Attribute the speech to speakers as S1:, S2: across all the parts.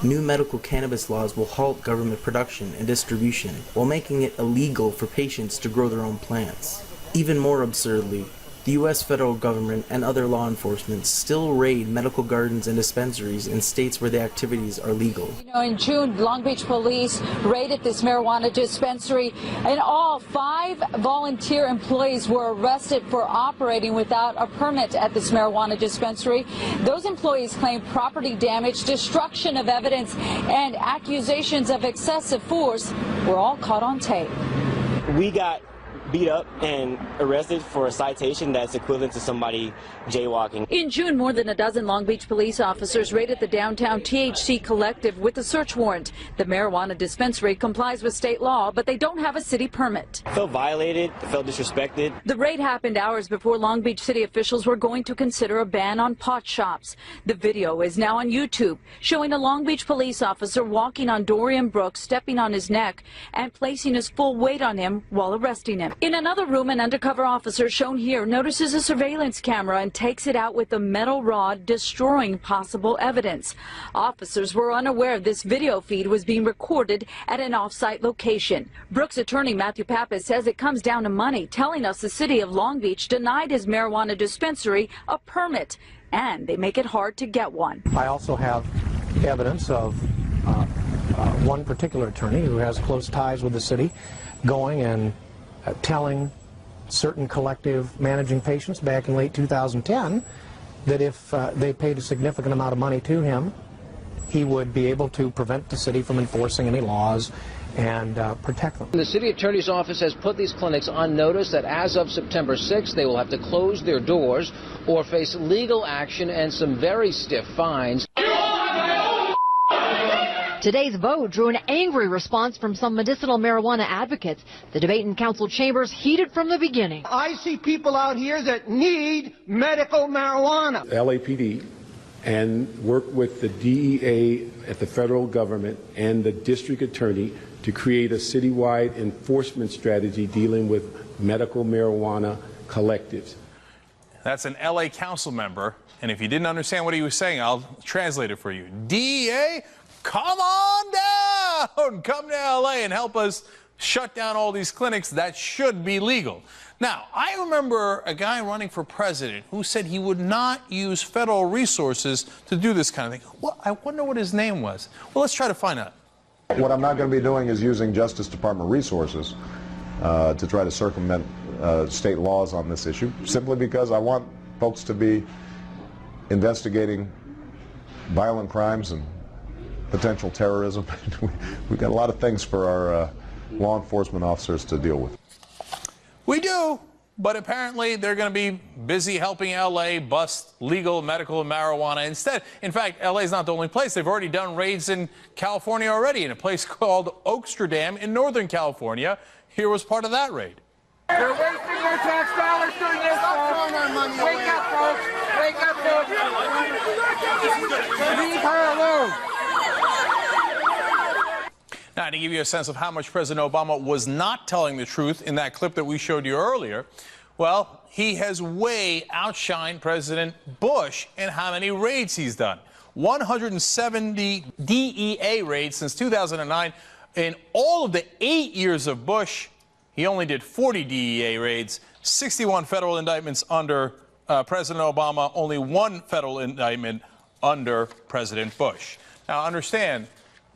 S1: New medical cannabis laws will halt government production and distribution while making it illegal for patients to grow their own plants. Even more absurdly, the U.S. federal government and other law enforcement still raid medical gardens and dispensaries in states where the activities are legal.
S2: In June, Long Beach police raided this marijuana dispensary. In all, 5 volunteer employees were arrested for operating without a permit at this marijuana dispensary. Those employees claimed property damage, destruction of evidence, and accusations of excessive force were all caught on tape.
S3: We got beat up and arrested for a citation that's equivalent to somebody jaywalking.
S2: In June, more than a dozen Long Beach police officers raided the downtown THC Collective with a search warrant. The marijuana dispensary complies with state law, but they don't have a city permit.
S3: I felt violated, I felt disrespected.
S2: The raid happened hours before Long Beach city officials were going to consider a ban on pot shops. The video is now on YouTube, showing a Long Beach police officer walking on Dorian Brooks, stepping on his neck and placing his full weight on him while arresting him. In another room, an undercover officer, shown here, notices a surveillance camera and takes it out with a metal rod, destroying possible evidence. Officers were unaware this video feed was being recorded at an off-site location. Brooks attorney Matthew Pappas says it comes down to money, telling us the city of Long Beach denied his marijuana dispensary a permit, and they make it hard to get one.
S4: I also have evidence of one particular attorney who has close ties with the city going and telling certain collective managing patients back in late 2010 that if they paid a significant amount of money to him, he would be able to prevent the city from enforcing any laws and protect them.
S5: The city attorney's office has put these clinics on notice that as of September 6th, they will have to close their doors or face legal action and some very stiff fines.
S6: Today's vote drew an angry response from some medicinal marijuana advocates. The debate in council chambers heated from the beginning.
S7: I see people out here that need medical marijuana.
S8: LAPD and work with the DEA at the federal government and the district attorney to create a citywide enforcement strategy dealing with medical marijuana collectives.
S9: That's an LA council member, and if you didn't understand what he was saying, I'll translate it for you. DEA, come on down! Come to LA and help us shut down all these clinics that should be legal. Now, I remember a guy running for president who said he would not use federal resources to do this kind of thing. Well, I wonder what his name was. Well, let's try to find out.
S10: What I'm not going to be doing is using Justice Department resources to try to circumvent state laws on this issue, simply because I want folks to be investigating violent crimes and potential terrorism. We've got a lot of things for our law enforcement officers to deal with.
S9: We do, but apparently they're going to be busy helping LA bust legal medical marijuana instead. In fact, LA is not the only place. They've already done raids in California already, in a place called Oaksterdam in Northern California. Here was part of that raid.
S7: They're wasting their tax dollars doing this, folks. Wake up, folks. Wake up, folks. Leave her alone.
S9: Now, to give you a sense of how much President Obama was not telling the truth in that clip that we showed you earlier, well, he has way outshined President Bush in how many raids he's done. 170 DEA raids since 2009. In all of the 8 years of Bush, he only did 40 DEA raids, 61 federal indictments under President Obama, only 1 federal indictment under President Bush. Now, understand,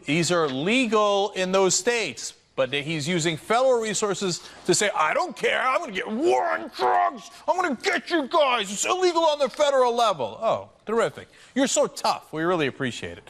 S9: these are legal in those states, but he's using federal resources to say, I don't care, I'm going to get war on drugs, I'm going to get you guys, it's illegal on the federal level. Oh, terrific. You're so tough. We really appreciate it.